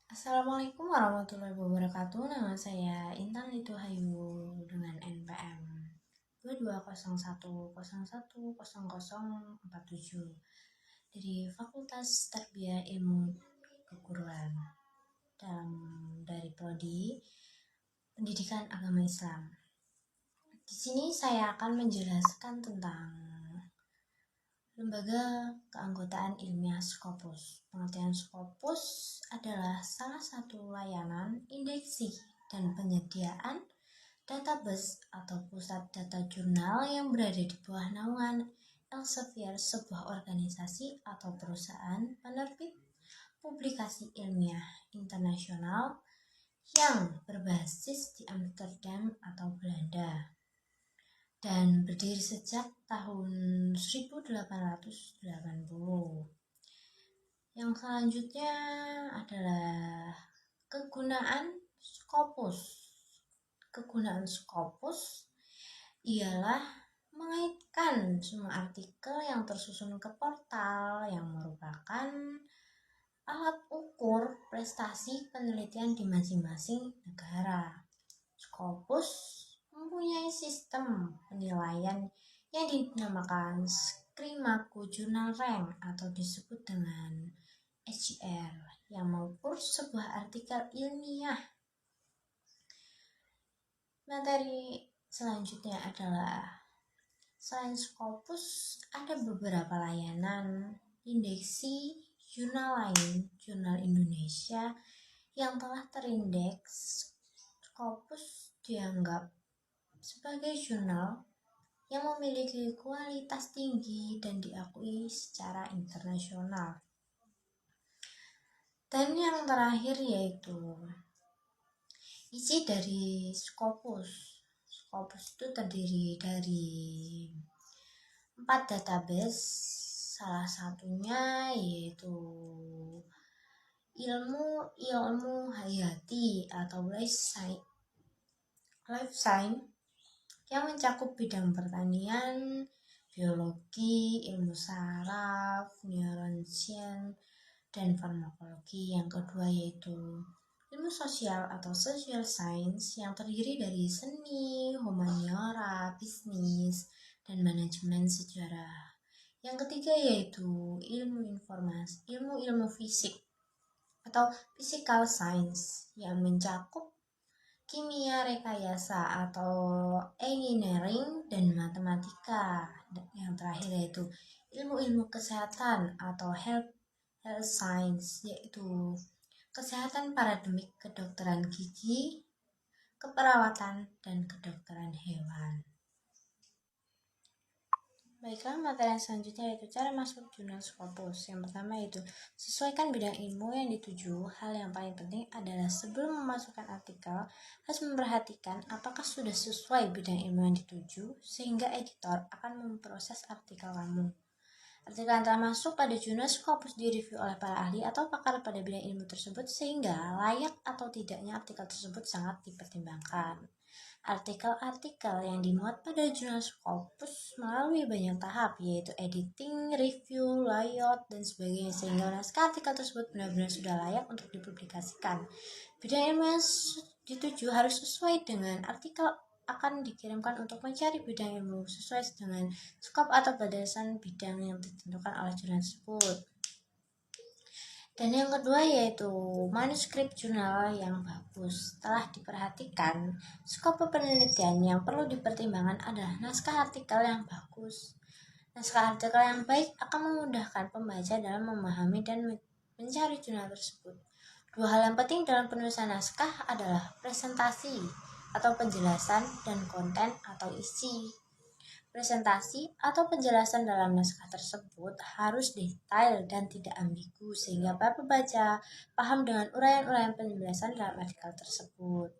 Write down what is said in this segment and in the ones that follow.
Assalamualaikum warahmatullahi wabarakatuh. Nama saya Intan Lituhayu dengan NPM 2201010047 dari Fakultas Tarbiyah Ilmu Keguruan dari Prodi Pendidikan Agama Islam. Di sini saya akan menjelaskan tentang Lembaga Keanggotaan Ilmiah Scopus. Pengertian Scopus adalah salah satu layanan indeksi dan penyediaan database atau pusat data jurnal yang berada di bawah naungan Elsevier, sebuah organisasi atau perusahaan penerbit publikasi ilmiah internasional yang berbasis di Amsterdam atau Belanda dan berdiri sejak tahun 1880. Yang selanjutnya adalah kegunaan Scopus. Kegunaan Scopus ialah mengaitkan semua artikel yang tersusun ke portal yang merupakan alat ukur prestasi penelitian di masing-masing negara. Scopus mempunyai sistem penilaian yang dinamakan Scrimaco Journal Rank atau disebut dengan SJR yang mengukur sebuah artikel ilmiah. Materi selanjutnya adalah selain Scopus ada beberapa layanan indeksi jurnal lain, jurnal Indonesia yang telah terindeks. Scopus dianggap sebagai jurnal yang memiliki kualitas tinggi dan diakui secara internasional. Dan yang terakhir yaitu isi dari Scopus. Scopus itu terdiri dari 4 database, salah satunya yaitu ilmu hayati atau life science yang mencakup bidang pertanian, biologi, ilmu saraf, neuroscience, dan farmakologi. Yang kedua yaitu ilmu sosial atau social science yang terdiri dari seni, humaniora, bisnis, dan manajemen sejarah. Yang ketiga yaitu ilmu informasi, ilmu fisik atau physical science yang mencakup kimia rekayasa atau engineering dan matematika. Yang terakhir yaitu ilmu kesehatan atau health science, yaitu kesehatan parademik, kedokteran gigi, keperawatan, dan kedokteran hewan. Baiklah, materi yang selanjutnya yaitu cara masuk jurnal Scopus. Yang pertama yaitu sesuaikan bidang ilmu yang dituju. Hal yang paling penting adalah sebelum memasukkan artikel harus memperhatikan apakah sudah sesuai bidang ilmu yang dituju, sehingga editor akan memproses artikel kamu. Artikel yang telah masuk pada jurnal Scopus direview oleh para ahli atau pakar pada bidang ilmu tersebut, sehingga layak atau tidaknya artikel tersebut sangat dipertimbangkan. Artikel-artikel yang dimuat pada jurnal Scopus melalui banyak tahap, yaitu editing, review, layout, dan sebagainya, sehingga naskah artikel tersebut benar-benar sudah layak untuk dipublikasikan. Bidang ilmu yang dituju harus sesuai dengan artikel akan dikirimkan untuk mencari bidang ilmu sesuai dengan skop atau batasan bidang yang ditentukan oleh jurnal tersebut. Dan yang kedua yaitu manuskrip jurnal yang bagus. Setelah diperhatikan, skop penelitian yang perlu dipertimbangkan adalah naskah artikel yang bagus. Naskah artikel yang baik akan memudahkan pembaca dalam memahami dan mencari jurnal tersebut. Dua hal yang penting dalam penulisan naskah adalah presentasi atau penjelasan dan konten atau isi. Presentasi atau penjelasan dalam naskah tersebut harus detail dan tidak ambigu sehingga para pembaca paham dengan uraian-uraian penjelasan dalam artikel tersebut.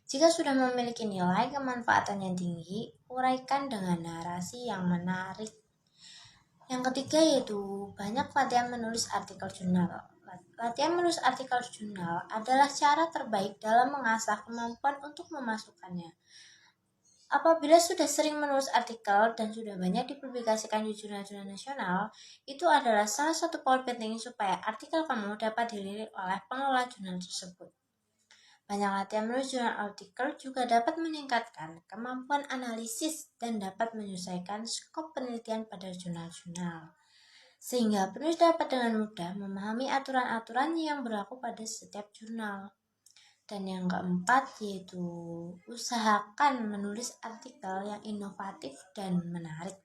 Jika sudah memiliki nilai kemanfaatan yang tinggi, uraikan dengan narasi yang menarik. Yang ketiga yaitu banyak latihan menulis artikel jurnal. Latihan menulis artikel jurnal adalah cara terbaik dalam mengasah kemampuan untuk memasukkannya. Apabila sudah sering menulis artikel dan sudah banyak dipublikasikan di jurnal-jurnal nasional, itu adalah salah satu poin penting supaya artikel kamu dapat dilirik oleh pengelola jurnal tersebut. Banyak latihan menulis jurnal artikel juga dapat meningkatkan kemampuan analisis dan dapat menyesuaikan skop penelitian pada jurnal-jurnal. Sehingga penulis dapat dengan mudah memahami aturan-aturan yang berlaku pada setiap jurnal. Dan yang keempat yaitu usahakan menulis artikel yang inovatif dan menarik.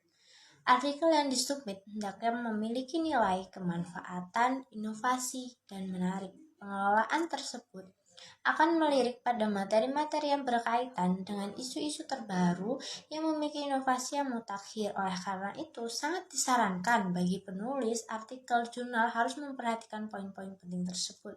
Artikel yang disubmit hendaknya memiliki nilai kemanfaatan, inovasi, dan menarik. Pengelolaan tersebut akan melirik pada materi-materi yang berkaitan dengan isu-isu terbaru yang memiliki inovasi yang mutakhir. Oleh karena itu, sangat disarankan bagi penulis artikel jurnal harus memperhatikan poin-poin penting tersebut.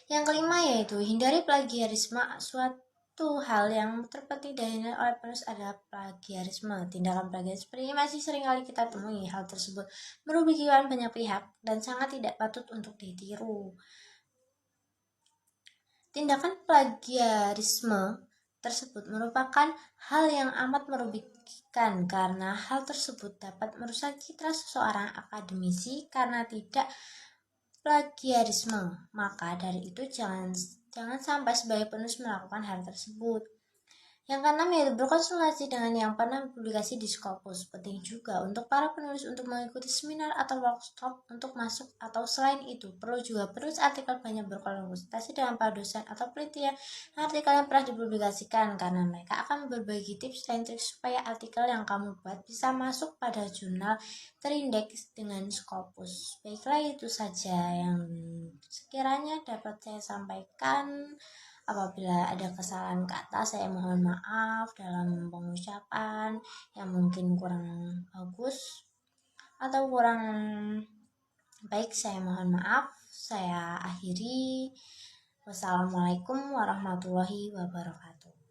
Yang kelima yaitu hindari plagiarisme. Suatu hal yang terpenting dihindari oleh penulis adalah plagiarisme. Tindakan plagiarisme ini masih sering kali kita temui. Hal tersebut merugikan banyak pihak dan sangat tidak patut untuk ditiru. Tindakan plagiarisme tersebut merupakan hal yang amat merugikan karena hal tersebut dapat merusak citra seseorang akademisi karena tidak plagiarisme. Maka dari itu jangan sampai sebagai penulis melakukan hal tersebut. Yang keenam yaitu berkonsultasi dengan yang pernah publikasi di Scopus. Penting juga untuk para penulis untuk mengikuti seminar atau workshop untuk masuk atau selain itu perlu juga penulis artikel banyak berkonsultasi dengan para dosen atau peneliti artikel yang pernah dipublikasikan karena mereka akan berbagi tips dan trik supaya artikel yang kamu buat bisa masuk pada jurnal terindeks dengan Scopus. Baiklah, itu saja yang sekiranya dapat saya sampaikan. Apabila ada kesalahan kata, saya mohon maaf dalam pengucapan yang mungkin kurang bagus atau kurang baik. Saya mohon maaf. Saya akhiri. Wassalamualaikum warahmatullahi wabarakatuh.